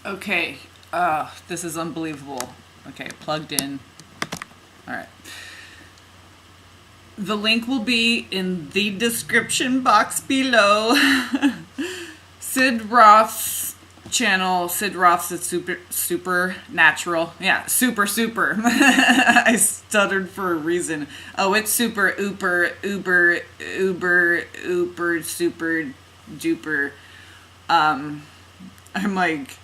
Okay, this is unbelievable. Okay, plugged in. All right. The link will be in the description box below. Sid Roth's channel. Sid Roth's is supernatural. Yeah, super. I stuttered for a reason. Oh, it's super uber super duper. I'm like,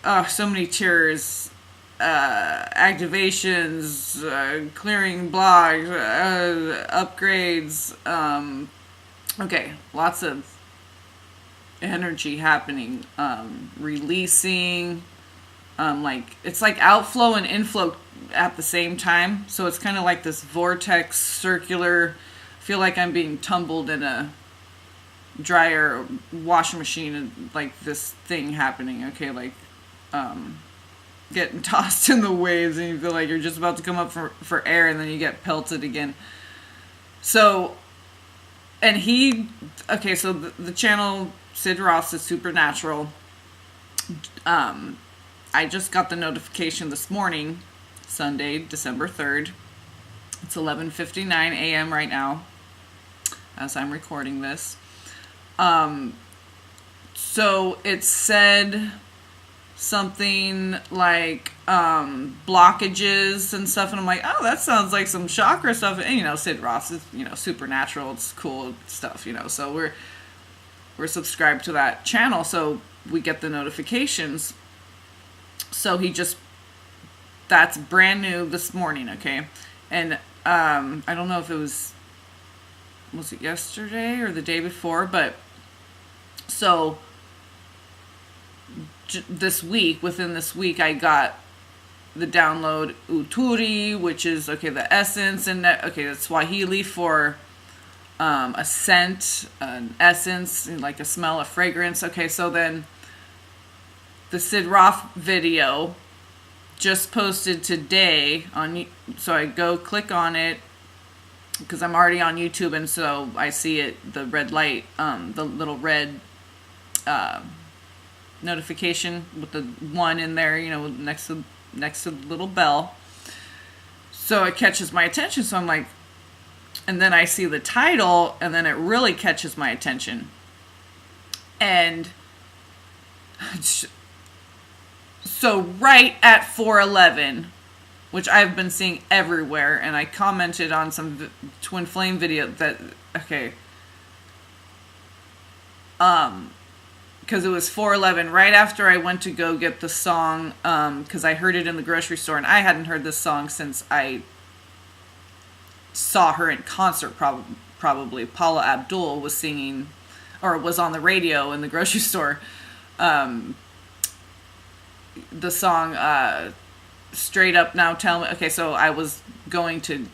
oh, so many cheers, activations, clearing blogs, upgrades. Okay, lots of energy happening. Releasing, like it's like outflow and inflow at the same time. So it's kind of like this vortex, circular. I feel like I'm being tumbled in a dryer, washing machine, and like this thing happening. Okay, like getting tossed in the waves, and you feel like you're just about to come up for air, and then you get pelted again. So, and so the channel Sid Roth's is Supernatural. I just got the notification this morning, Sunday, December 3rd. It's 11:59 a.m. right now, as I'm recording this. So it said something like blockages and stuff, and I'm like, oh, that sounds like some chakra stuff. And Sid Roth is supernatural, it's cool stuff, so we're subscribed to that channel, so we get the notifications. So that's brand new this morning. Okay, and I don't know if it was it yesterday or the day before, but so within this week, I got the download Uturi, which is, the essence, and that's Swahili for a scent, an essence, like a smell, a fragrance. Okay, so then the Sid Roth video just posted today so I go click on it, because I'm already on YouTube, and so I see it, the red light, the little red notification with the one in there, next to the little bell. So it catches my attention. So I'm like, and then I see the title, and then it really catches my attention. And so right at 4:11, which I've been seeing everywhere, and I commented on some Twin Flame video that, because it was 4:11 right after I went to go get the song, because I heard it in the grocery store, and I hadn't heard this song since I saw her in concert. Probably Paula Abdul was singing, or was on the radio in the grocery store, the song Straight Up Now Tell Me. Okay, so I was going to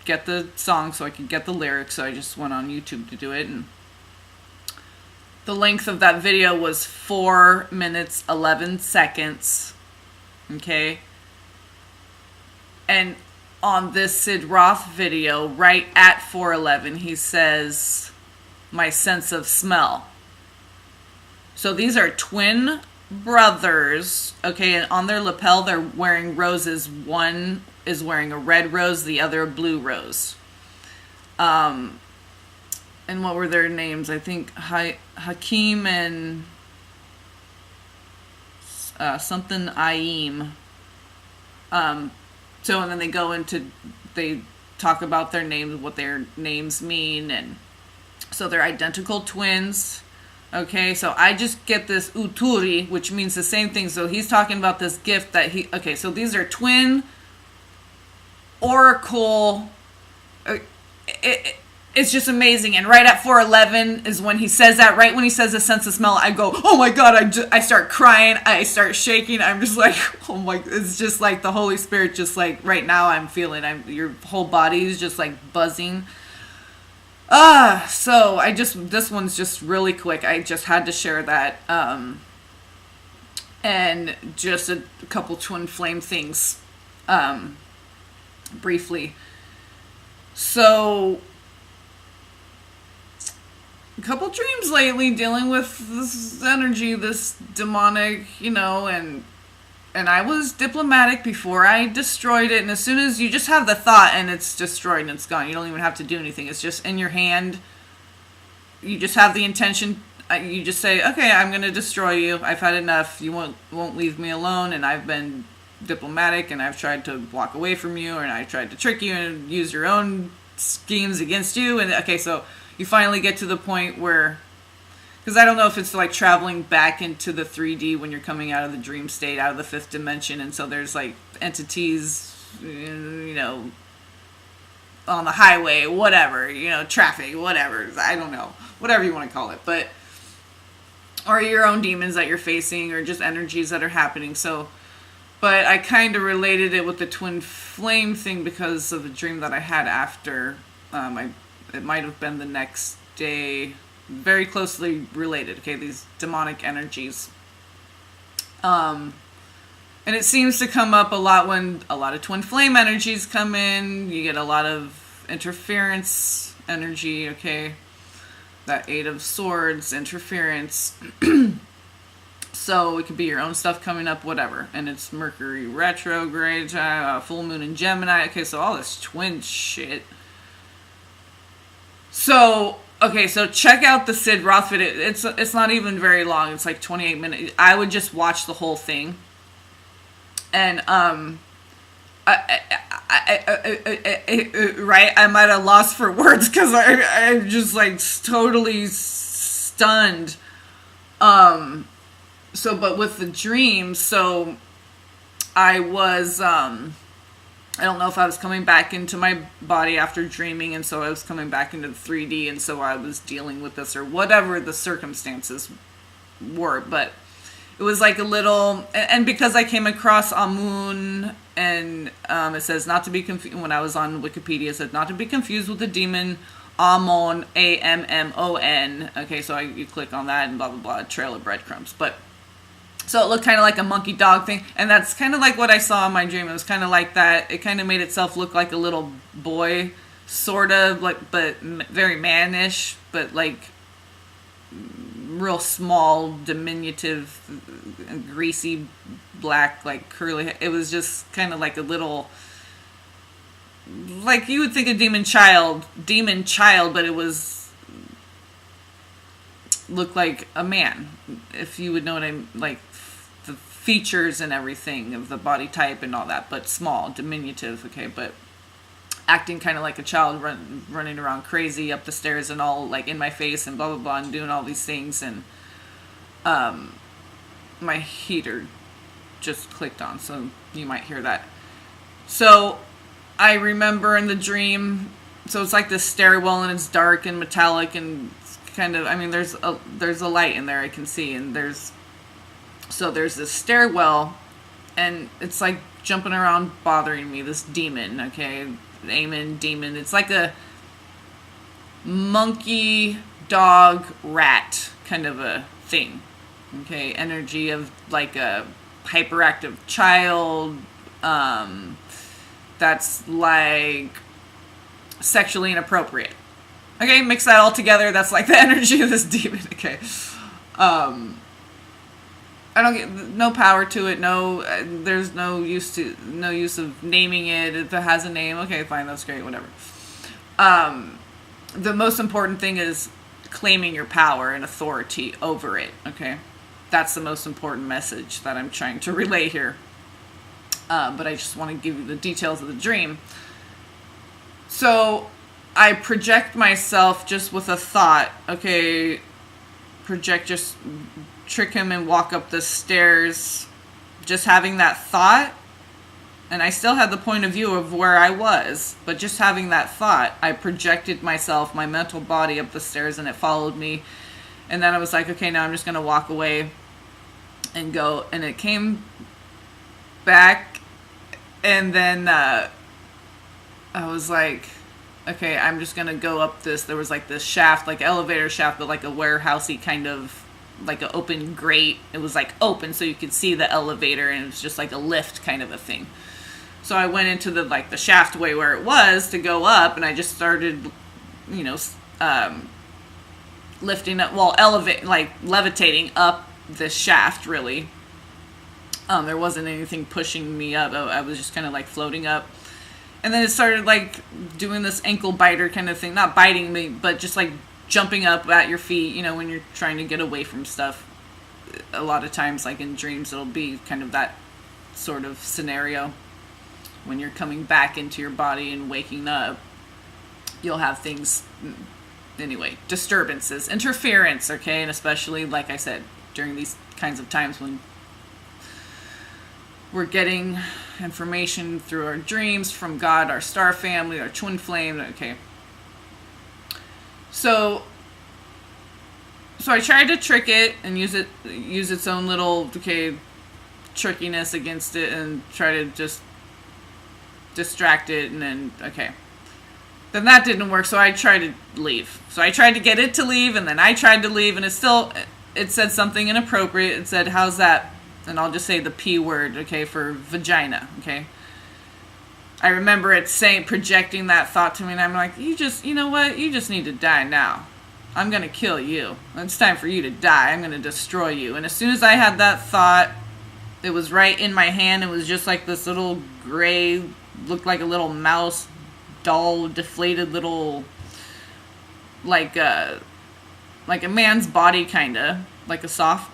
get the song so I could get the lyrics, so I just went on YouTube to do it, and the length of that video was 4 minutes, 11 seconds. Okay? And on this Sid Roth video, right at 4:11, he says, my sense of smell. So these are twin brothers, okay? And on their lapel, they're wearing roses. One is wearing a red rose, the other a blue rose. And what were their names? I think Hakeem and something Aim. So, and then they talk about their names, what their names mean, and so they're identical twins. Okay, so I just get this Uturi, which means the same thing. So he's talking about this gift that so these are twin oracle. It's just amazing. And right at 4:11 is when he says that. Right when he says the sense of smell, I go, oh my God, I start crying. I start shaking. I'm just like, oh my, it's just like the Holy Spirit, just like right now I'm feeling, your whole body is just like buzzing. So this one's just really quick. I just had to share that. And just a couple Twin Flame things, briefly. So a couple dreams lately dealing with this energy, this demonic, and I was diplomatic before I destroyed it. And as soon as you just have the thought and it's destroyed and it's gone, you don't even have to do anything. It's just in your hand. You just have the intention. You just say, okay, I'm going to destroy you. I've had enough. You won't leave me alone. And I've been diplomatic and I've tried to walk away from you and I tried to trick you and use your own schemes against you. And okay, so you finally get to the point where, because I don't know if it's like traveling back into the 3D when you're coming out of the dream state, out of the fifth dimension. And so there's like entities, on the highway, whatever, traffic, whatever. I don't know. Whatever you want to call it. But, or your own demons that you're facing or just energies that are happening. So, but I kind of related it with the twin flame thing because of the dream that I had after. It might have been the next day. Very closely related, okay, these demonic energies. And it seems to come up a lot when a lot of twin flame energies come in. You get a lot of interference energy, okay? That Eight of Swords, interference. So it could be your own stuff coming up, whatever. And it's Mercury retrograde, full moon in Gemini. Okay, so all this twin shit. So, okay, so check out the Sid Roth video. It's not even very long. It's like 28 minutes. I would just watch the whole thing. And, right, I'm at a loss for words because I'm just like totally stunned. So, but with the dreams, so I was, I don't know if I was coming back into my body after dreaming, and so I was coming back into the 3D, and so I was dealing with this, or whatever the circumstances were, but it was like a little, and because I came across Amun, and it says not to be confused, when I was on Wikipedia, it said not to be confused with the demon Ammon, Ammon, okay, so you click on that, and blah, blah, blah, a trail of breadcrumbs, but so it looked kind of like a monkey dog thing. And that's kind of like what I saw in my dream. It was kind of like that. It kind of made itself look like a little boy, sort of, like, but very mannish, but like real small, diminutive, greasy, black, like curly. It was just kind of like a little, like you would think a demon child, but it was, looked like a man, if you would know what I'm, like, the features and everything of the body type and all that, but small, diminutive, okay, but acting kind of like a child, running around crazy up the stairs and all, like, in my face and blah, blah, blah, and doing all these things, and my heater just clicked on, so you might hear that. So I remember in the dream, so it's like this stairwell, and it's dark and metallic and kind of, I mean, there's a light in there I can see, and there's this stairwell, and it's like jumping around bothering me, this demon, okay, Amen, demon. It's like a monkey, dog, rat kind of a thing, okay, energy of like a hyperactive child, that's like sexually inappropriate. Okay, mix that all together. That's like the energy of this demon. Okay, I don't get no power to it. No, there's no use of naming it if it has a name. Okay, fine, that's great. Whatever. The most important thing is claiming your power and authority over it. Okay, that's the most important message that I'm trying to relay here. But I just want to give you the details of the dream. So I project myself just with a thought. Okay, just trick him and walk up the stairs. Just having that thought. And I still had the point of view of where I was. But just having that thought, I projected myself, my mental body up the stairs, and it followed me. And then I was like, okay, now I'm just going to walk away and go. And it came back. And then I was like, okay, I'm just going to go up this. There was like this shaft, like elevator shaft, but like a warehousey kind of, like an open grate. It was like open so you could see the elevator, and it was just like a lift kind of a thing. So I went into the shaft way where it was to go up, and I just started, lifting up, well, elevate, like levitating up this shaft, really. There wasn't anything pushing me up. I was just kind of like floating up. And then it started like doing this ankle biter kind of thing. Not biting me, but just like jumping up at your feet, when you're trying to get away from stuff. A lot of times, like in dreams, it'll be kind of that sort of scenario. When you're coming back into your body and waking up, you'll have things, anyway, disturbances, interference, okay? And especially, like I said, during these kinds of times when we're getting information through our dreams from God, our star family, our twin flame, okay? So I tried to trick it and use its own little, trickiness against it and try to just distract it, and then, then that didn't work, so I tried to leave. So I tried to get it to leave, and then I tried to leave, and it said something inappropriate. It said, how's that? And I'll just say the P word, for vagina, I remember it projecting that thought to me, and I'm like, you know what? You just need to die now. I'm going to kill you. It's time for you to die. I'm going to destroy you. And as soon as I had that thought, it was right in my hand. It was just like this little gray, looked like a little mouse doll, deflated little, like a man's body, kind of. Like a soft,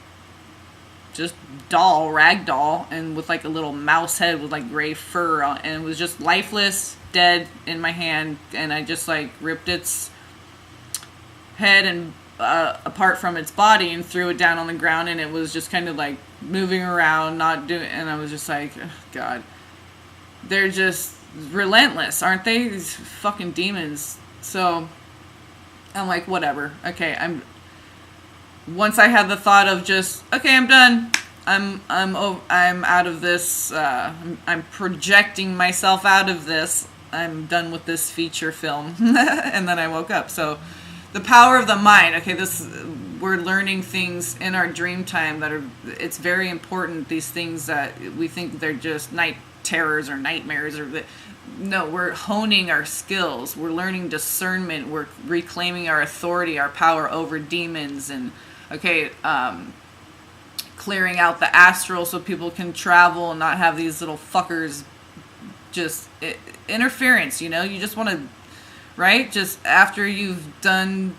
just doll, rag doll, and with like a little mouse head with like gray fur on, and it was just lifeless, dead in my hand, and I just like ripped its head and apart from its body and threw it down on the ground, and it was just kind of like moving around, not doing, and I was just like, oh, God, they're just relentless, aren't they? These fucking demons. So I'm like, whatever. Once I had the thought of just, I'm done. I'm out of this. I'm projecting myself out of this. I'm done with this feature film. And then I woke up. So the power of the mind. We're learning things in our dream time it's very important. These things that we think they're just night terrors or nightmares no, we're honing our skills. We're learning discernment. We're reclaiming our authority, our power over demons, and clearing out the astral so people can travel and not have these little fuckers interference, you just want to, right? Just after you've done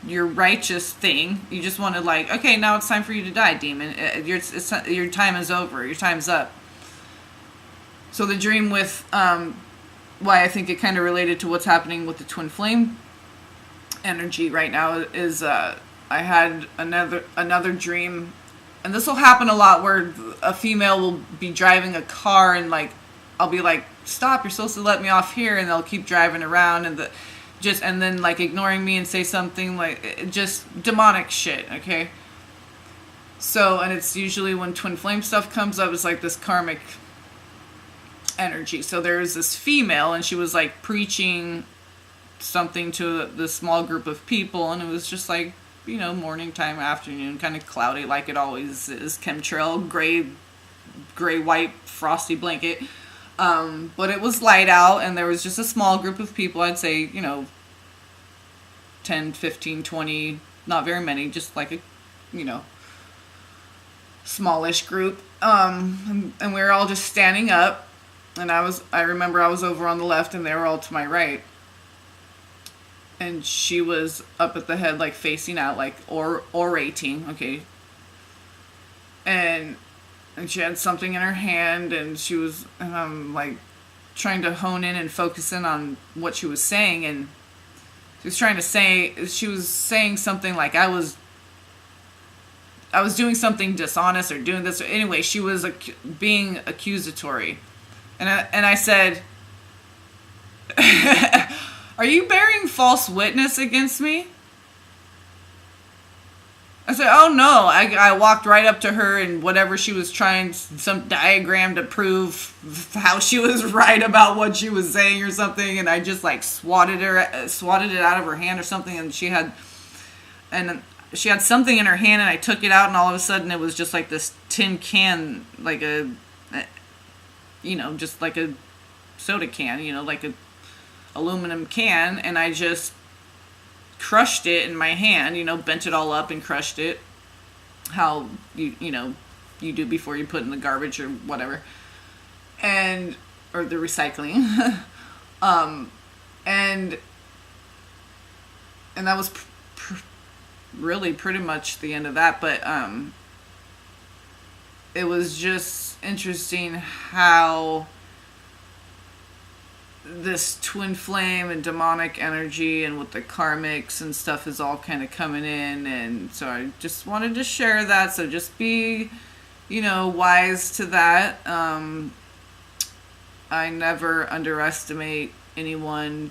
your righteous thing, you just want to now it's time for you to die, demon. Your time is over. Your time's up. So the dream with, why I think it kind of related to what's happening with the twin flame energy right now is, I had another dream, and this will happen a lot, where a female will be driving a car, and I'll be like, stop, you're supposed to let me off here, and they'll keep driving around, and then ignoring me and say something just demonic shit, So, and it's usually when twin flame stuff comes up, it's like this karmic energy. So there was this female, and she was preaching something to the small group of people, and it was just morning time, afternoon, kind of cloudy like it always is, chemtrail, gray white frosty blanket, but it was light out, and there was just a small group of people. I'd say 10, 15, 20, not very many, just smallish group, and we were all just standing up, and I remember I was over on the left, and they were all to my right. And she was up at the head, facing out, orating, And she had something in her hand, and she was, trying to hone in and focus in on what she was saying. And she was saying something like I was doing something dishonest or doing this. Anyway, she was being accusatory. And I said, are you bearing false witness against me? I said, oh no. I walked right up to her, and whatever she was trying, some diagram to prove how she was right about what she was saying or something, and I just swatted it out of her hand or something, and she had something in her hand, and I took it out, and all of a sudden it was just this tin can, just like a soda can, like a aluminum can, and I just crushed it in my hand, bent it all up and crushed it. How you do before you put in the garbage or whatever. Or the recycling. And that was really pretty much the end of that. But it was just interesting how this twin flame and demonic energy and with the karmics and stuff is all kind of coming in. And so I just wanted to share that. So just be, wise to that. I never underestimate anyone,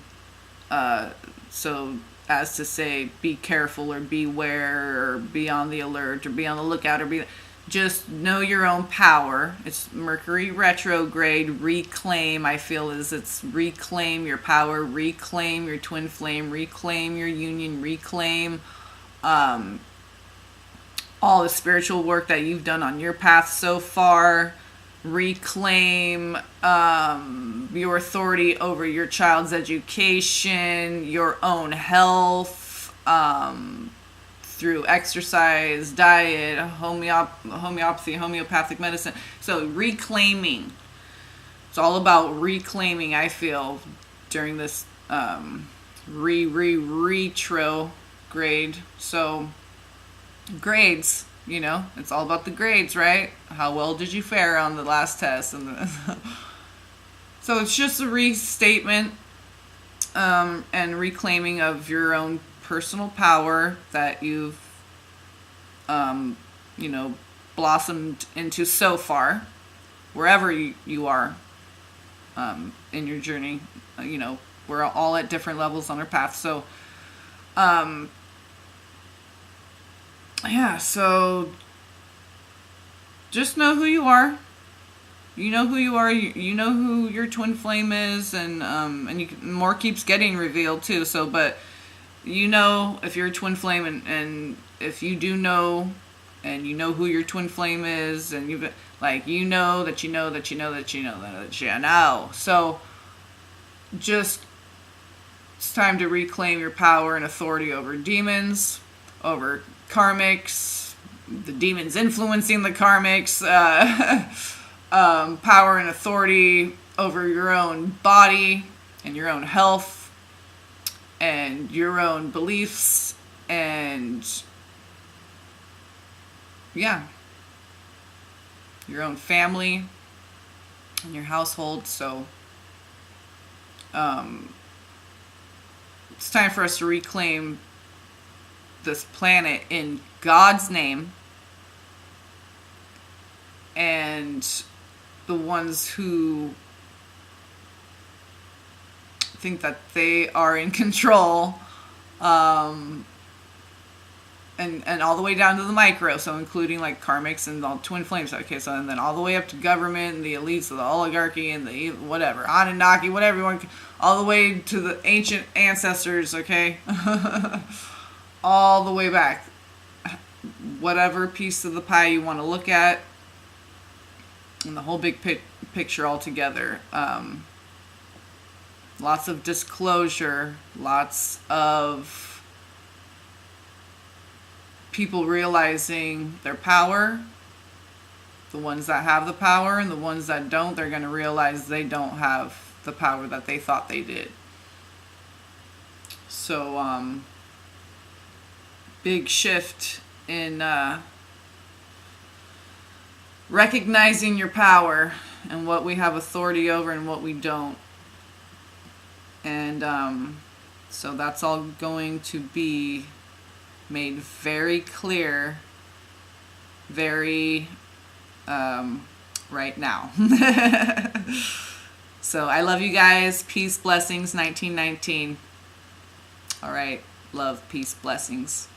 so as to say, be careful or beware or be on the alert or be on the lookout or just know your own power. It's Mercury retrograde. Reclaim, I feel, it's reclaim your power, reclaim your twin flame, reclaim your union, reclaim all the spiritual work that you've done on your path so far. Reclaim your authority over your child's education, your own health, through exercise, diet, homeopathy, homeopathic medicine. So reclaiming. It's all about reclaiming, I feel, during this retrograde. So grades. It's all about the grades, right? How well did you fare on the last test? So it's just a restatement and reclaiming of your own personal power that you've, blossomed into so far, wherever you are in your journey. We're all at different levels on our path. So, so just know who you are. You know who you are. You know who your twin flame is, and more keeps getting revealed too. So, but if you're a twin flame, and if you do know, and you know who your twin flame is, and that you know. So, just it's time to reclaim your power and authority over demons, over karmics, the demons influencing the karmics, power and authority over your own body and your own health and your own beliefs and your own family and your household. So it's time for us to reclaim this planet in God's name, and the ones who think that they are in control, and all the way down to the micro, so including karmics and all twin flames. Okay, so and then all the way up to government and the elites of the oligarchy and the whatever, Anunnaki, whatever you want, all the way to the ancient ancestors, okay? All the way back. Whatever piece of the pie you want to look at, and the whole big picture all together. Lots of disclosure, lots of people realizing their power. The ones that have the power and the ones that don't, they're going to realize they don't have the power that they thought they did. So, big shift in recognizing your power and what we have authority over and what we don't. And so that's all going to be made very clear, very right now. So I love you guys. Peace, blessings, 1919. All right. Love, peace, blessings.